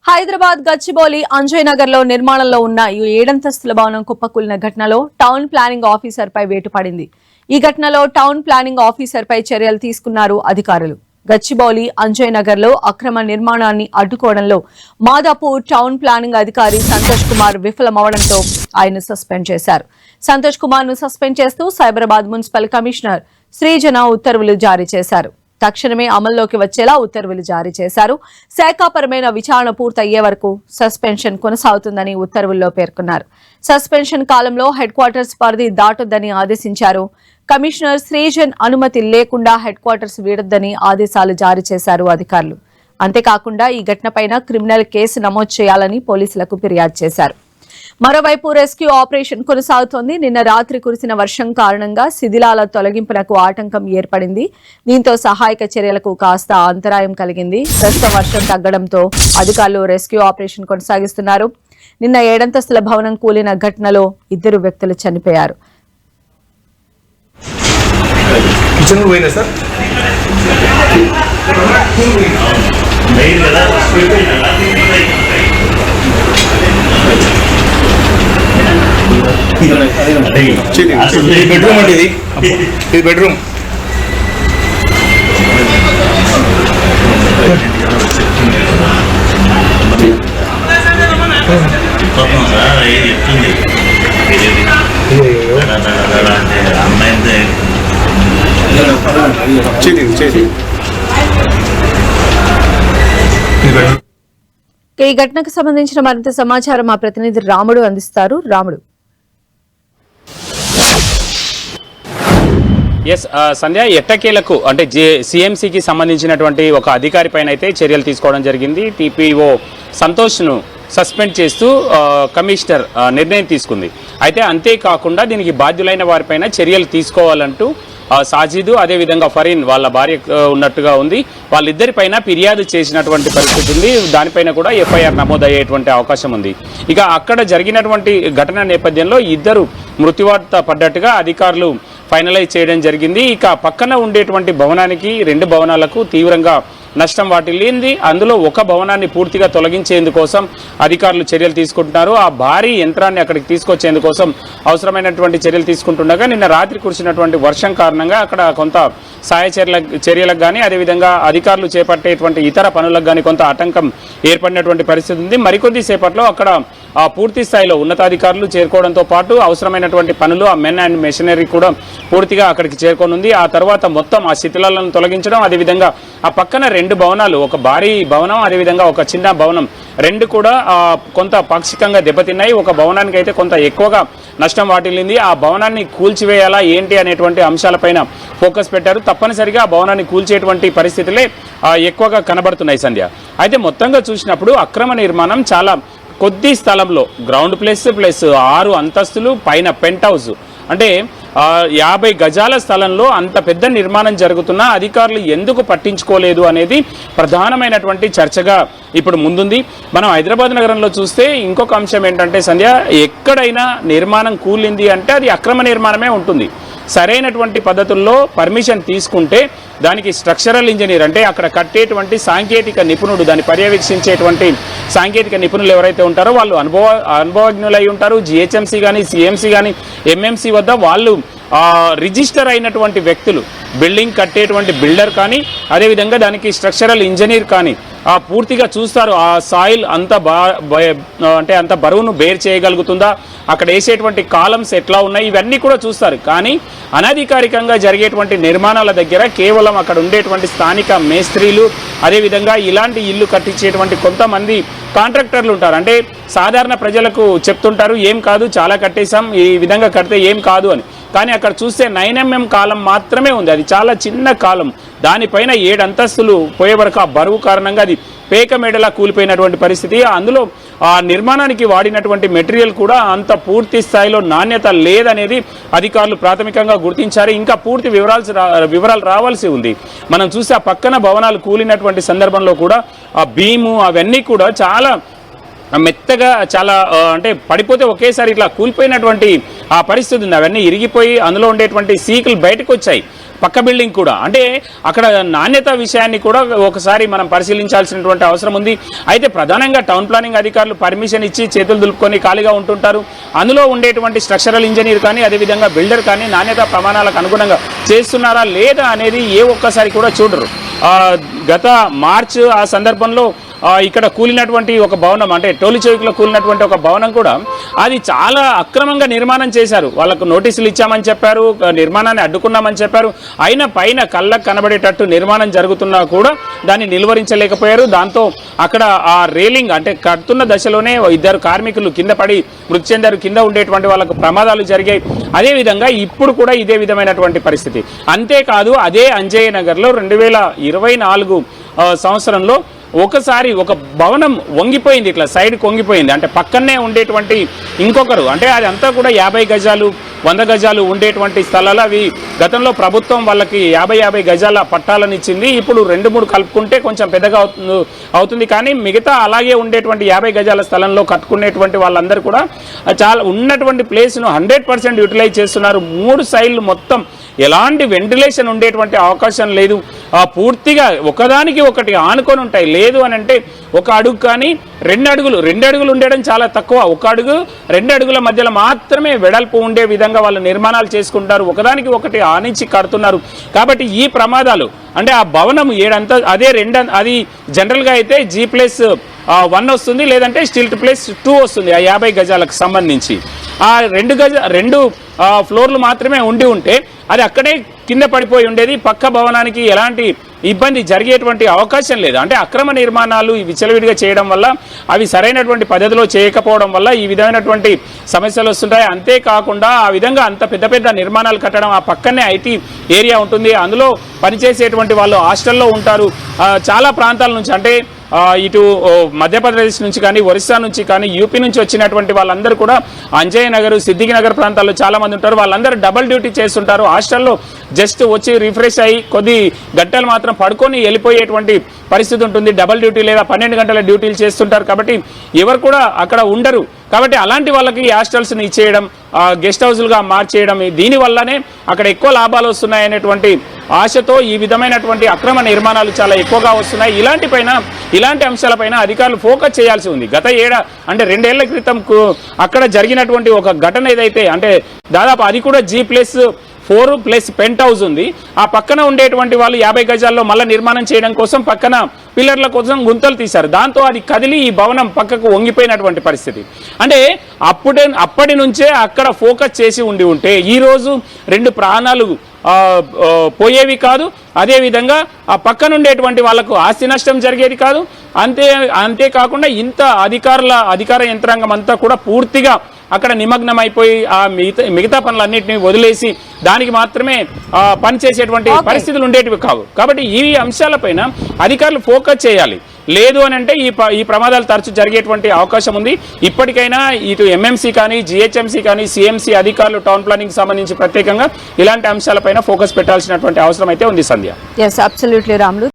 హైదరాబాద్ గచ్చిబౌలి అంజయ్ నగర్ లో నిర్మాణంలో ఉన్న ఈ 7 భవనం కుప్పకూలిన ఘటనలో టౌన్ ప్లానింగ్ ఆఫీసర్ పై వేటు పడింది. ఈ ఘటనలో టౌన్ ప్లానింగ్ ఆఫీసర్ పై చర్యలు తీసుకున్నారు అధికారులు. గచ్చిబౌలి అంజయ్ నగర్ లో అక్రమ నిర్మాణాన్ని అడ్డుకోవడంలో మాదాపూర్ టౌన్ ప్లానింగ్ అధికారి సంతోష్ కుమార్ విఫలమవడంతో ఆయన సస్పెండ్ చేశారు. సంతోష్ కుమార్ ను సస్పెండ్ చేస్తూ సైబరాబాద్ మున్సిపల్ కమిషనర్ శ్రీజన ఉత్తర్వులు జారీ చేశారు. తక్షణమే అమల్లోకి వచ్చేలా ఉత్తర్వులు జారీ చేశారు. శాఖాపరమైన విచారణ పూర్తయ్యే వరకు సస్పెన్షన్ కొనసాగుతుందని ఉత్తర్వుల్లో పేర్కొన్నారు. సస్పెన్షన్ కాలంలో హెడ్ క్వార్టర్స్ పరిధి దాటొద్దని ఆదేశించారు. కమిషనర్ శ్రీజన్ అనుమతి లేకుండా హెడ్ క్వార్టర్స్ వీడొద్దని ఆదేశాలు జారీ చేశారు అధికారులు. అంతేకాకుండా ఈ ఘటనపైన క్రిమినల్ కేసు నమోదు చేయాలని పోలీసులకు ఫిర్యాదు చేశారు. మరోవైపు రెస్క్యూ ఆపరేషన్ కొనసాగుతోంది. నిన్న రాత్రి కురిసిన వర్షం కారణంగా శిథిలాల తొలగింపునకు ఆటంకం ఏర్పడింది. దీంతో సహాయక చర్యలకు కాస్త అంతరాయం కలిగింది. ప్రస్తుతం వర్షం తగ్గడంతో అధికారులు రెస్క్యూ ఆపరేషన్ కొనసాగిస్తున్నారు. నిన్న 7 భవనం కూలిన ఘటనలో 2 వ్యక్తులు చనిపోయారు. బెడ్రూమ్ అండి, ఇది బెడ్రూమ్. ఈ ఘటనకు సంబంధించిన మరింత సమాచారం మా ప్రతినిధి రాముడు అందిస్తారు. రాముడు. సంధ్య, ఎట్టకేలకు అంటే సిఎంసికి సంబంధించినటువంటి ఒక అధికారి పైన అయితే చర్యలు తీసుకోవడం జరిగింది. టీపీఓ సంతోష్ను సస్పెండ్ చేస్తూ కమిషనర్ నిర్ణయం తీసుకుంది. అయితే అంతేకాకుండా దీనికి బాధ్యులైన వారిపైన చర్యలు తీసుకోవాలంటూ సాజిద్ అదేవిధంగా ఫరీన్ వాళ్ళ భార్య ఉన్నట్టుగా ఉంది. వాళ్ళిద్దరిపైన ఫిర్యాదు చేసినటువంటి పరిస్థితి ఉంది. దానిపైన కూడా ఎఫ్ఐఆర్ నమోదయ్యేటువంటి అవకాశం ఉంది. ఇక అక్కడ జరిగినటువంటి ఘటన నేపథ్యంలో 2 మృత్యువార్త పడ్డట్టుగా అధికారులు ఫైనలైజ్ చేయడం జరిగింది. ఇక పక్కన ఉండేటువంటి భవనానికి 2 భవనాలకు తీవ్రంగా నష్టం వాటిల్లింది. అందులో ఒక భవనాన్ని పూర్తిగా తొలగించేందుకోసం అధికారులు చర్యలు తీసుకుంటున్నారు. ఆ భారీ యంత్రాన్ని అక్కడికి తీసుకొచ్చేందుకోసం అవసరమైనటువంటి చర్యలు తీసుకుంటుండగా నిన్న రాత్రి కురిసినటువంటి వర్షం కారణంగా అక్కడ కొంత సహాయ చర్యలకు కానీ అదేవిధంగా అధికారులు చేపట్టేటువంటి ఇతర పనులకు కానీ కొంత ఆటంకం ఏర్పడినటువంటి పరిస్థితి ఉంది. మరికొద్ది సేపట్లో అక్కడ పూర్తి స్థాయిలో ఉన్నతాధికారులు చేరుకోవడంతో పాటు అవసరమైనటువంటి పనులు ఆ మెన్ అండ్ మెషినరీ కూడా పూర్తిగా అక్కడికి చేరుకోనుంది. ఆ తర్వాత మొత్తం ఆ శిథిలాలను తొలగించడం, అదేవిధంగా ఆ పక్కన 2 భవనాలు, ఒక భారీ భవనం అదేవిధంగా ఒక చిన్న భవనం 2 కూడా కొంత పాక్షికంగా దెబ్బతిన్నాయి. ఒక భవనానికి అయితే కొంత ఎక్కువగా నష్టం వాటిల్లింది. ఆ భవనాన్ని కూల్చివేయాలా ఏంటి అనేటువంటి అంశాలపైన ఫోకస్ పెట్టారు. తప్పనిసరిగా ఆ భవనాన్ని కూల్చేటువంటి పరిస్థితులే ఎక్కువగా కనబడుతున్నాయి సంధ్య. అయితే మొత్తంగా చూసినప్పుడు అక్రమ నిర్మాణం చాలా కొద్ది స్థలంలో గ్రౌండ్ ప్లస్ 6 అంతస్తులు పైన పెంట్ హౌస్ అంటే 50 గజాల స్థలంలో అంత పెద్ద నిర్మాణం జరుగుతున్నా అధికారులు ఎందుకు పట్టించుకోలేదు అనేది ప్రధానమైనటువంటి చర్చగా ఇప్పుడు ముందుంది. మనం హైదరాబాద్ నగరంలో చూస్తే ఇంకొక అంశం ఏంటంటే సంధ్య, ఎక్కడైనా నిర్మాణం కూలింది అంటే అది అక్రమ నిర్మాణమే ఉంటుంది. సరైనటువంటి పద్ధతుల్లో పర్మిషన్ తీసుకుంటే దానికి స్ట్రక్చరల్ ఇంజనీర్ అంటే అక్కడ కట్టేటువంటి సాంకేతిక నిపుణుడు, దాన్ని పర్యవేక్షించేటువంటి సాంకేతిక నిపుణులు ఎవరైతే ఉంటారో వాళ్ళు అనుభవజ్ఞులై ఉంటారు. జిహెచ్ఎంసీ కానీ సిఎంసీ కానీ ఎంఎంసీ వద్ద వాళ్ళు రిజిస్టర్ అయినటువంటి వ్యక్తులు, బిల్డింగ్ కట్టేటువంటి బిల్డర్ కానీ అదేవిధంగా దానికి స్ట్రక్చరల్ ఇంజనీర్ కానీ పూర్తిగా చూస్తారు. ఆ సాయిల్ అంత బరువును బేర్ చేయగలుగుతుందా, అక్కడ వేసేటువంటి కాలమ్స్ ఎట్లా ఉన్నాయి, ఇవన్నీ కూడా చూస్తారు. కానీ అనధికారికంగా జరిగేటువంటి నిర్మాణాల దగ్గర కేవలం అక్కడ ఉండేటువంటి స్థానిక మేస్త్రీలు అదేవిధంగా ఇలాంటి ఇల్లు కట్టించేటువంటి కొంతమంది కాంట్రాక్టర్లు ఉంటారు. అంటే సాధారణ ప్రజలకు చెప్తుంటారు ఏం కాదు, చాలా కట్టేశాం, ఈ విధంగా కడితే ఏం కాదు అని. కానీ అక్కడ చూస్తే 9mm కాలం మాత్రమే ఉంది. అది చాలా చిన్న కాలం. దానిపైన 7 అంతస్తులు పోయే వరకు ఆ బరువు కారణంగా అది పేక మేడలా కూలిపోయినటువంటి పరిస్థితి. అందులో ఆ నిర్మాణానికి వాడినటువంటి మెటీరియల్ కూడా అంత పూర్తి స్థాయిలో నాణ్యత లేదనేది అధికారులు ప్రాథమికంగా గుర్తించారు. ఇంకా పూర్తి వివరాలు రావాల్సి ఉంది. మనం చూస్తే ఆ పక్కన భవనాలు కూలినటువంటి సందర్భంలో కూడా ఆ బీము అవన్నీ కూడా చాలా మెత్తగా చాలా అంటే పడిపోతే ఒకేసారి ఇట్లా కూలిపోయినటువంటి ఆ పరిస్థితి ఉంది. అవన్నీ ఇరిగిపోయి అందులో ఉండేటువంటి సీకులు బయటకు వచ్చాయి. పక్క బిల్డింగ్ కూడా, అంటే అక్కడ నాణ్యత విషయాన్ని కూడా ఒకసారి మనం పరిశీలించాల్సినటువంటి అవసరం ఉంది. అయితే ప్రధానంగా టౌన్ ప్లానింగ్ అధికారులు పర్మిషన్ ఇచ్చి చేతులు దులుపుకొని ఖాళీగా ఉంటుంటారు. అందులో ఉండేటువంటి స్ట్రక్చరల్ ఇంజనీర్ కానీ అదేవిధంగా బిల్డర్ కానీ నాణ్యత ప్రమాణాలకు అనుగుణంగా చేస్తున్నారా లేదా అనేది ఏ ఒక్కసారి కూడా చూడరు. గత మార్చ్ ఆ సందర్భంలో ఇక్కడ కూలినటువంటి ఒక భవనం, అంటే టోలీ చౌక్లో కూలినటువంటి ఒక భవనం కూడా అది చాలా అక్రమంగా నిర్మాణం చేశారు. వాళ్ళకు నోటీసులు ఇచ్చామని చెప్పారు, నిర్మాణాన్ని అడ్డుకున్నామని చెప్పారు. అయినా పైన కళ్ళకు కనబడేటట్టు నిర్మాణం జరుగుతున్నా కూడా దాన్ని నిలువరించలేకపోయారు. దాంతో అక్కడ ఆ రేలింగ్ అంటే కడుతున్న దశలోనే 2 కార్మికులు కింద పడి మృతి చెందారు. కింద ఉండేటువంటి వాళ్ళకు ప్రమాదాలు జరిగాయి. అదేవిధంగా ఇప్పుడు కూడా ఇదే విధమైనటువంటి పరిస్థితి. అంతేకాదు అదే అంజయ్య నగర్లో 2024 సంవత్సరంలో ఒకసారి ఒక భవనం వంగిపోయింది, ఇట్లా సైడ్కి వంగిపోయింది. అంటే పక్కనే ఉండేటువంటి ఇంకొకరు, అంటే అది అంతా కూడా 50 గజాలు 100 గజాలు ఉండేటువంటి స్థలాలు. అవి గతంలో ప్రభుత్వం వాళ్ళకి 50 గజాల పట్టాలను ఇచ్చింది. ఇప్పుడు 2-3 కలుపుకుంటే కొంచెం పెద్దగా అవుతుంది. కానీ మిగతా అలాగే ఉండేటువంటి 50 గజాల స్థలంలో కట్టుకునేటువంటి వాళ్ళందరూ కూడా చాలా ఉన్నటువంటి ప్లేస్ను 100% యూటిలైజ్ చేస్తున్నారు. 3 సైడ్లు మొత్తం ఎలాంటి వెంటిలేషన్ ఉండేటువంటి అవకాశం లేదు. పూర్తిగా ఒకదానికి ఒకటి ఆనుకొని ఉంటాయి. లేదు అని అంటే 1 అడుగు కానీ 2 అడుగులు ఉండడం చాలా తక్కువ. 1 అడుగు 2 అడుగుల మధ్యలో మాత్రమే వెడల్పు ఉండే విధంగా వాళ్ళు నిర్మాణాలు చేసుకుంటారు. ఒకదానికి ఒకటి ఆనించి కడుతున్నారు. కాబట్టి ఈ ప్రమాదాలు, అంటే ఆ భవనం 7 అదే 2 అది జనరల్గా అయితే G+1 వస్తుంది, లేదంటే Stilt+2 వస్తుంది. ఆ 50 గజాలకు సంబంధించి ఆ 2 ఫ్లోర్లు మాత్రమే ఉంటే అది అక్కడే కింద పడిపోయి ఉండేది. పక్క భవనానికి ఎలాంటి ఇబ్బంది జరిగేటువంటి అవకాశం లేదు. అంటే అక్రమ నిర్మాణాలు విచ్చలవిడిగా చేయడం వల్ల, అవి సరైనటువంటి పద్ధతిలో చేయకపోవడం వల్ల ఈ విధమైనటువంటి సమస్యలు వస్తుంటాయి. అంతేకాకుండా ఆ విధంగా అంత పెద్ద నిర్మాణాలు కట్టడం, ఆ పక్కనే ఐటీ ఏరియా ఉంటుంది, అందులో పనిచేసేటువంటి వాళ్ళు హాస్టల్లో ఉంటారు. చాలా ప్రాంతాల నుంచి, అంటే ఇటు మధ్యప్రదేశ్ నుంచి కానీ, ఒరిస్సా నుంచి కానీ, యూపీ నుంచి వచ్చినటువంటి వాళ్ళందరూ కూడా అంజయ్య నగర్, సిద్దికి నగర్ ప్రాంతాల్లో చాలా మంది ఉంటారు. వాళ్ళందరూ డబుల్ డ్యూటీ చేస్తుంటారు. హాస్టల్లో జస్ట్ వచ్చి రిఫ్రెష్ అయ్యి కొద్ది గంటలు మాత్రం పడుకొని వెళ్ళిపోయేటువంటి పరిస్థితి ఉంటుంది. డబుల్ డ్యూటీ లేదా 12 గంటల డ్యూటీలు చేస్తుంటారు. కాబట్టి ఎవరు కూడా అక్కడ ఉండరు. కాబట్టి అలాంటి వాళ్ళకి హాస్టల్స్ని ఇచ్చేయడం, గెస్ట్ హౌస్లుగా మార్చేయడం, దీనివల్లనే అక్కడ ఎక్కువ లాభాలు వస్తున్నాయనేటువంటి ఆశతో ఈ విధమైనటువంటి అక్రమ నిర్మాణాలు చాలా ఎక్కువగా వస్తున్నాయి. ఇలాంటి అంశాలపైన అధికారులు ఫోకస్ చేయాల్సి ఉంది. గత 2 ఏళ్ల క్రితం అక్కడ జరిగినటువంటి ఒక ఘటన ఏదైతే, అంటే దాదాపు అది కూడా G+4 పెంట్ హౌస్ ఉంది. ఆ పక్కన ఉండేటువంటి వాళ్ళు 50 గజాల్లో మళ్ళీ నిర్మాణం చేయడం కోసం పక్కన పిల్లర్ల కోసం గుంతలు తీశారు. దాంతో అది కదిలి ఈ భవనం పక్కకు వంగిపోయినటువంటి పరిస్థితి. అంటే అప్పటి నుంచే అక్కడ ఫోకస్ చేసి ఉంటే ఈరోజు 2 ప్రాణాలు పోయేవి కాదు. అదేవిధంగా ఆ పక్కన ఉండేటువంటి వాళ్లకు ఆస్తి నష్టం జరిగేది కాదు. అంతేకాకుండా ఇంత అధికార యంత్రాంగం అంతా కూడా పూర్తిగా అక్కడ నిమగ్నం అయిపోయి ఆ మిగతా పనులన్నింటినీ వదిలేసి దానికి మాత్రమే పనిచేసేటువంటి పరిస్థితులు ఉండేటివి కావు. కాబట్టి ఈ అంశాలపైన అధికారులు ఫోకస్ చేయాలి. లేదు అని అంటే ఈ ప్రమాదాలు తరచూ జరిగేటువంటి అవకాశం ఉంది. ఇప్పటికైనా ఇటు ఎంఎంసీ కానీ, జిహెచ్ఎంసీ కానీ, సిఎంసీ అధికారులు టౌన్ ప్లానింగ్ సంబంధించి ప్రత్యేకంగా ఇలాంటి అంశాలపైన ఫోకస్ పెట్టాల్సినటువంటి అవసరం అయితే ఉంది సంధ్య. yes, absolutely Ramulu.